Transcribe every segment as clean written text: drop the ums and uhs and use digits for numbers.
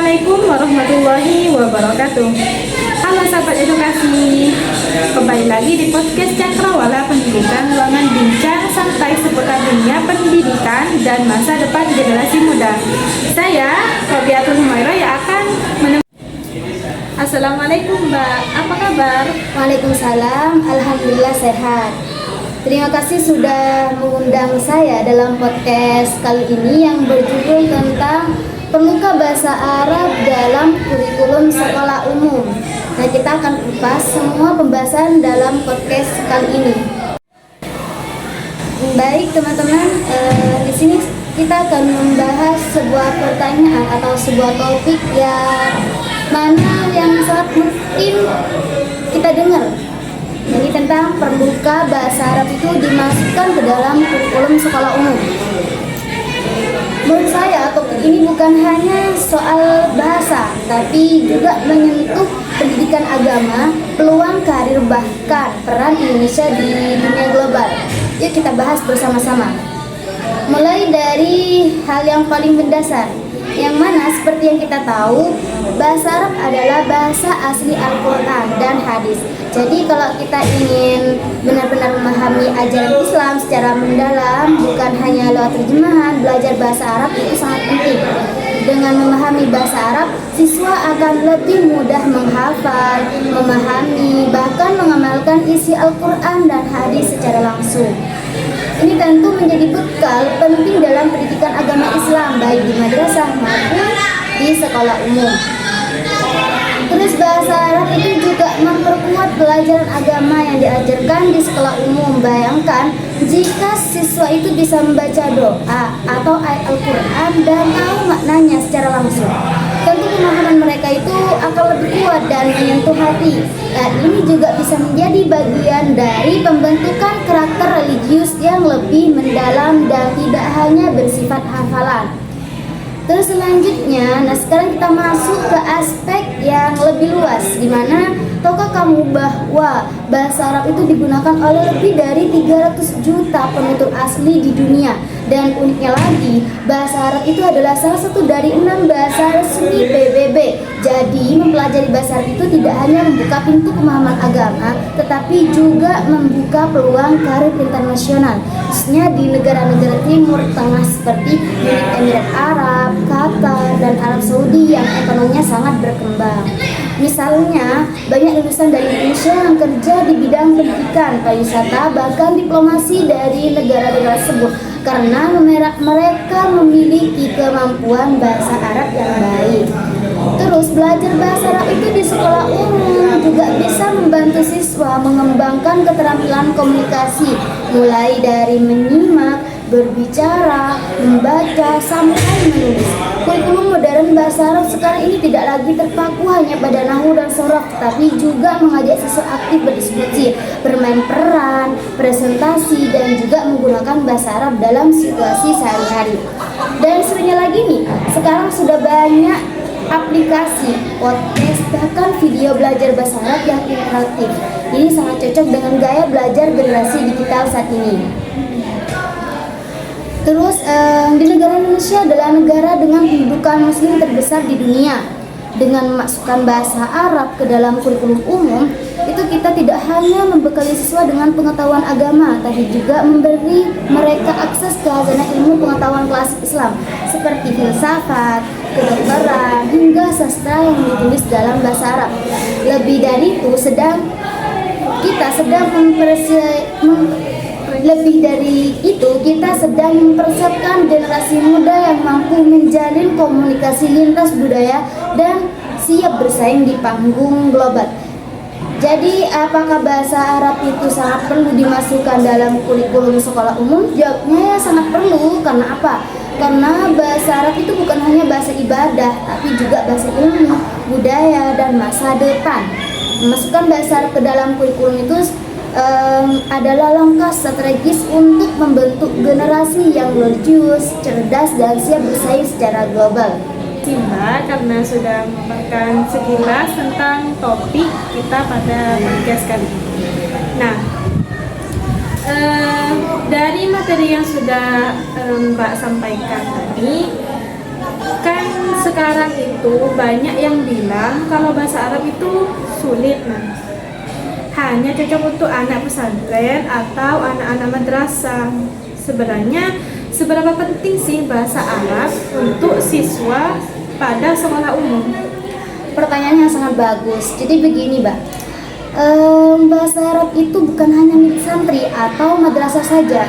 Assalamualaikum warahmatullahi wabarakatuh. Halo sahabat edukasi, kembali lagi di podcast Cakrawala Pendidikan, ruangan bincang santai seputar dunia pendidikan dan masa depan generasi muda. Saya Robiatul Humairah yang akan Assalamualaikum Mbak, apa kabar? Waalaikumsalam, alhamdulillah sehat. Terima kasih sudah mengundang saya dalam podcast kali ini yang berjudul tentang Pemuka Bahasa Arab dalam Kurikulum Sekolah Umum. Nah, kita akan kupas semua pembahasan dalam podcast kali ini. Baik teman-teman, di sini kita akan membahas sebuah pertanyaan atau sebuah topik yang sangat mungkin kita dengar. Ini tentang Pemuka Bahasa Arab itu dimasukkan ke dalam kurikulum sekolah umum. Menurut saya topik ini bukan hanya soal bahasa, tapi juga menyentuh pendidikan agama, peluang karir, bahkan peran Indonesia di dunia global. Yuk kita bahas bersama-sama. Mulai dari hal yang paling mendasar, yang mana seperti yang kita tahu, bahasa Arab adalah bahasa asli Al-Quran dan hadis. Jadi kalau kita ingin benar-benar memahami ajaran Islam secara mendalam, bukan hanya lewat terjemahan, belajar bahasa Arab itu sangat penting. Dengan memahami bahasa Arab, siswa akan lebih mudah menghafal, memahami, bahkan mengamalkan isi Al-Quran dan hadis secara langsung. Ini tentu menjadi bekal penting dalam pendidikan agama Islam, baik di madrasah maupun di sekolah umum. Terus bahasa Arab itu juga memperkuat pelajaran agama yang diajarkan di sekolah umum. Bayangkan jika siswa itu bisa membaca doa atau ayat Al-Quran dan tahu maknanya secara langsung, tentu pemahaman mereka itu akan lebih kuat dan menyentuh hati. Dan ini juga bisa menjadi bagian dari pembentukan karakter religius yang lebih mendalam dan tidak hanya bersifat hafalan. Terus selanjutnya, sekarang kita masuk ke aspek yang lebih luas, di mana tahukah kamu bahwa bahasa Arab itu digunakan oleh lebih dari 300 juta penutur asli di dunia. Dan uniknya lagi, bahasa Arab itu adalah salah satu dari 6 bahasa resmi PBB. Jadi mempelajari bahasa Arab itu tidak hanya membuka pintu pemahaman agama, tetapi juga membuka peluang karir internasional, khususnya di negara-negara Timur Tengah seperti Emirat Arab, Qatar, dan Arab Saudi yang ekonominya sangat berkembang. Misalnya, banyak lulusan dari Indonesia yang kerja di bidang pendidikan, pariwisata, bahkan diplomasi dari negara-negara tersebut karena mereka memiliki kemampuan bahasa Arab yang baik. Terus belajar bahasa Arab itu di sekolah umum juga bisa membantu siswa mengembangkan keterampilan komunikasi, mulai dari menyimak, berbicara, membaca, sampai menulis. Kurikulum modern bahasa Arab sekarang ini tidak lagi terpaku hanya pada nahwu dan sorof, tapi juga mengajak siswa aktif berdiskusi, bermain peran, presentasi, dan juga menggunakan bahasa Arab dalam situasi sehari-hari. Dan sebenarnya lagi nih, sekarang sudah banyak aplikasi, podcast, bahkan video belajar bahasa Arab yang interaktif. Ini sangat cocok dengan gaya belajar generasi digital saat ini. Terus di negara Indonesia adalah negara dengan pendudukan muslim terbesar di dunia. Dengan memasukkan bahasa Arab ke dalam kurikulum umum, itu kita tidak hanya membekali siswa dengan pengetahuan agama, tapi juga memberi mereka akses ke khazanah ilmu pengetahuan klasik Islam seperti filsafat, kedokteran, hingga sastra yang ditulis dalam bahasa Arab. Lebih dari itu, kita sedang mempersiapkan generasi muda yang mampu menjalin komunikasi lintas budaya dan siap bersaing di panggung global. Jadi, apakah bahasa Arab itu sangat perlu dimasukkan dalam kurikulum sekolah umum? Jawabnya sangat perlu. Karena apa? Karena bahasa Arab itu bukan hanya bahasa ibadah, tapi juga bahasa ilmu, budaya, dan masa depan. Memasukkan bahasa Arab ke dalam kurikulum itu adalah langkah strategis untuk membentuk generasi yang religius, cerdas, dan siap bersaing secara global. Mbak, karena sudah memaparkan sekilas tentang topik kita pada podcast kali ini. Nah, dari materi yang sudah Mbak sampaikan tadi, kan sekarang itu banyak yang bilang kalau bahasa Arab itu sulit, hanya cocok untuk anak pesantren atau anak-anak madrasah. Sebenarnya seberapa penting sih bahasa Arab untuk siswa pada sekolah umum? Pertanyaannya sangat bagus. Jadi begini, Mbak. Bahasa Arab itu bukan hanya milik santri atau madrasah saja.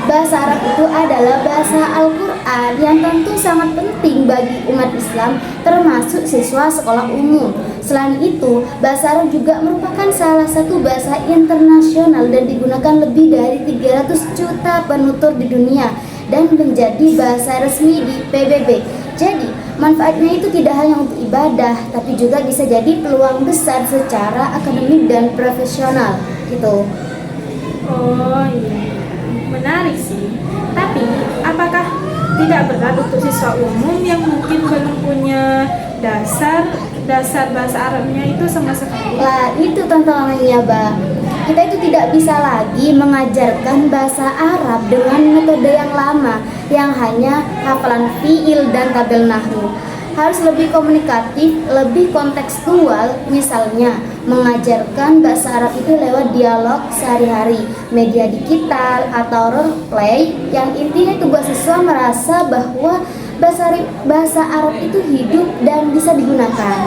Bahasa Arab itu adalah bahasa Al-Quran yang tentu sangat penting bagi umat Islam, termasuk siswa sekolah umum. Selain itu, bahasa Arab juga merupakan salah satu bahasa internasional dan digunakan lebih dari 300 juta penutur di dunia dan menjadi bahasa resmi di PBB. Jadi, manfaatnya itu tidak hanya untuk ibadah, tapi juga bisa jadi peluang besar secara akademik dan profesional, gitu. Oh iya, menarik sih. Tapi, apakah tidak berat untuk siswa umum yang mungkin belum punya dasar bahasa Arabnya itu sama sekali? Lah, itu tantangannya, Mbak. Kita itu tidak bisa lagi mengajarkan bahasa Arab dengan metode yang lama yang hanya hafalan fiil dan tabel nahwu. Harus lebih komunikatif, lebih kontekstual, misalnya mengajarkan bahasa Arab itu lewat dialog sehari-hari, media digital atau role play yang intinya itu buat siswa merasa bahwa bahasa Arab itu hidup dan bisa digunakan.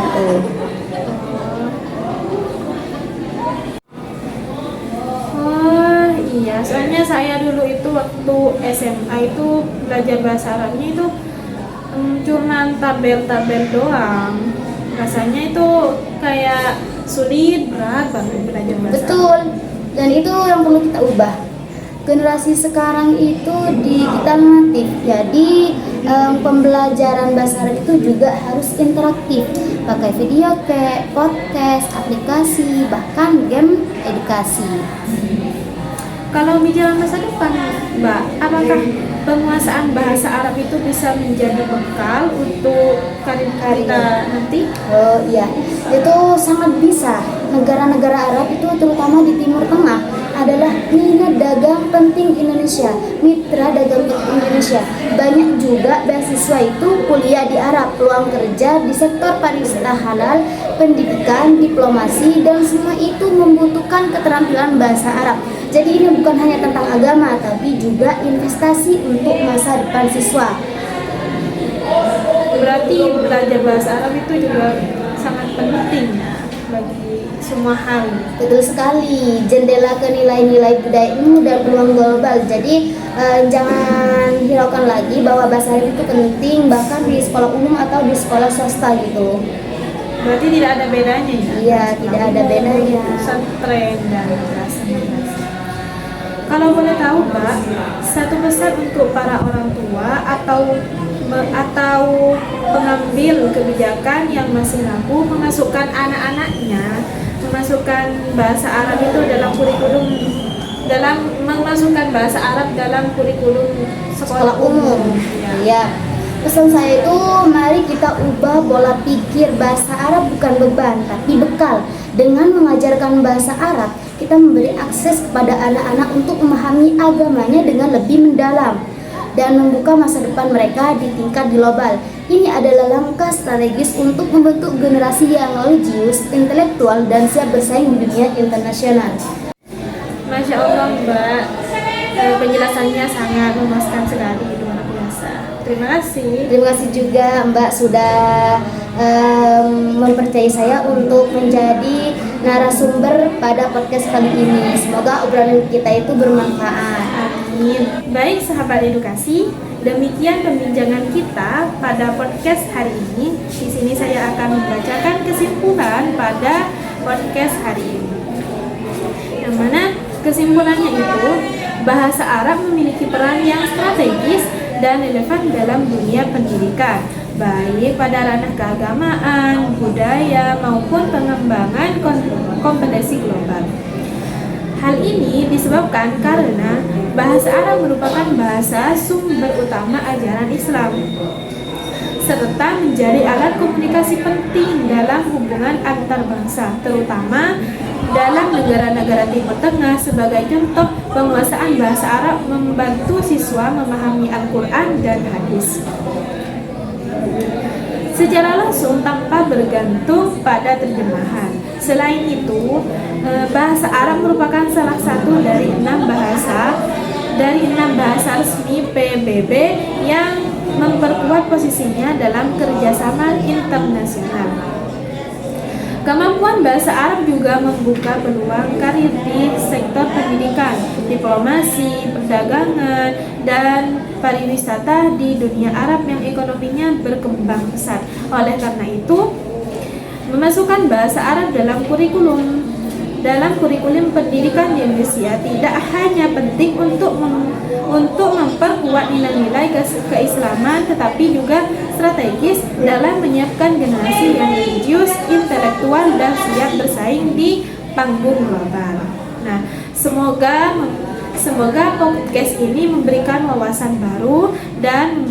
Iya, soalnya saya dulu itu waktu SMA itu belajar bahasa Arabnya itu cuma tabel-tabel doang. Rasanya itu kayak sulit, berat banget belajar bahasa Arab. Betul, dan itu yang perlu kita ubah. Generasi sekarang itu digital natif, jadi pembelajaran bahasa Arab itu juga harus interaktif, pakai video kayak podcast, aplikasi, bahkan game edukasi. Kalau bicara masa depan, Mbak, apakah penguasaan bahasa Arab itu bisa menjadi bekal untuk karir kita nanti? Oh iya, itu sangat bisa. Negara-negara Arab itu terutama di Timur Tengah adalah minat dagang penting Indonesia, mitra dagang penting Indonesia. Banyak juga beasiswa itu kuliah di Arab, peluang kerja di sektor pariwisata halal, pendidikan, diplomasi, dan semua itu membutuhkan keterampilan bahasa Arab. Jadi ini bukan hanya tentang agama, tapi juga investasi untuk masa depan siswa. Berarti belajar bahasa Arab itu juga sangat penting ya bagi semua hal. Betul sekali, jendela ke nilai-nilai budaya ilmu dan peluang global. Jadi jangan hiraukan lagi bahwa bahasa Arab itu penting bahkan di sekolah umum atau di sekolah swasta gitu. Berarti tidak ada bedanya ya? Iya, tidak ada bedanya. Pesantren dan madrasah. Kalau boleh tahu, Mbak, satu pesan untuk para orang tua atau pengambil kebijakan yang masih ragu memasukkan anak-anaknya memasukkan bahasa Arab itu memasukkan bahasa Arab dalam kurikulum sekolah umum. Ya. Pesan saya itu mari kita ubah pola pikir bahasa Arab bukan beban tapi bekal. Dengan mengajarkan bahasa Arab, kita memberi akses kepada anak-anak untuk memahami agamanya dengan lebih mendalam dan membuka masa depan mereka di tingkat global. Ini adalah langkah strategis untuk membentuk generasi yang religius, intelektual, dan siap bersaing di dunia internasional. Masya Allah, Mbak, penjelasannya sangat memuaskan sekali, luar biasa. Terima kasih. Terima kasih juga Mbak sudah mempercayai saya untuk menjadi narasumber pada podcast kali ini. Semoga obrolan kita itu bermanfaat. Amin. Baik sahabat edukasi, demikian pembincangan kita pada podcast hari ini. Di sini saya akan membacakan kesimpulan pada podcast hari ini. Yang mana kesimpulannya itu bahasa Arab memiliki peran yang strategis dan relevan dalam dunia pendidikan, baik pada ranah keagamaan, budaya, maupun pengembangan kompetensi global. Hal ini disebabkan karena bahasa Arab merupakan bahasa sumber utama ajaran Islam, serta menjadi alat komunikasi penting dalam hubungan antar bangsa, terutama dalam negara-negara Timur Tengah. Sebagai contoh, penguasaan bahasa Arab membantu siswa memahami Al-Quran dan hadis. secara langsung tanpa bergantung pada terjemahan. Selain itu, bahasa Arab merupakan salah satu dari 6 bahasa resmi PBB yang memperkuat posisinya dalam kerjasama internasional. Kemampuan bahasa Arab juga membuka peluang karir di sektor pendidikan, diplomasi, perdagangan, dan pariwisata di dunia Arab yang ekonominya berkembang pesat. Oleh karena itu, memasukkan bahasa Arab dalam kurikulum pendidikan di Indonesia tidak hanya penting untuk memperkuat nilai-nilai keislaman, tetapi juga strategis dalam menyiapkan generasi yang religius, intelektual, dan siap bersaing di panggung global. Nah, semoga podcast ini memberikan wawasan baru dan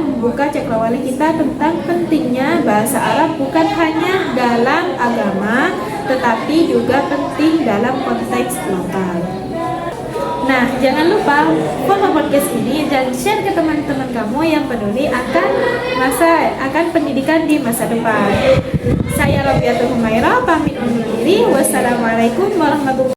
membuka cakrawala kita tentang pentingnya bahasa Arab bukan hanya dalam agama, tetapi juga penting dalam konteks global. Nah, jangan lupa follow podcast ini dan share ke teman-teman kamu yang peduli akan pendidikan di masa depan. Saya Robiatul Humaira, pamit undur diri. Wassalamualaikum warahmatullahi wabarakatuh.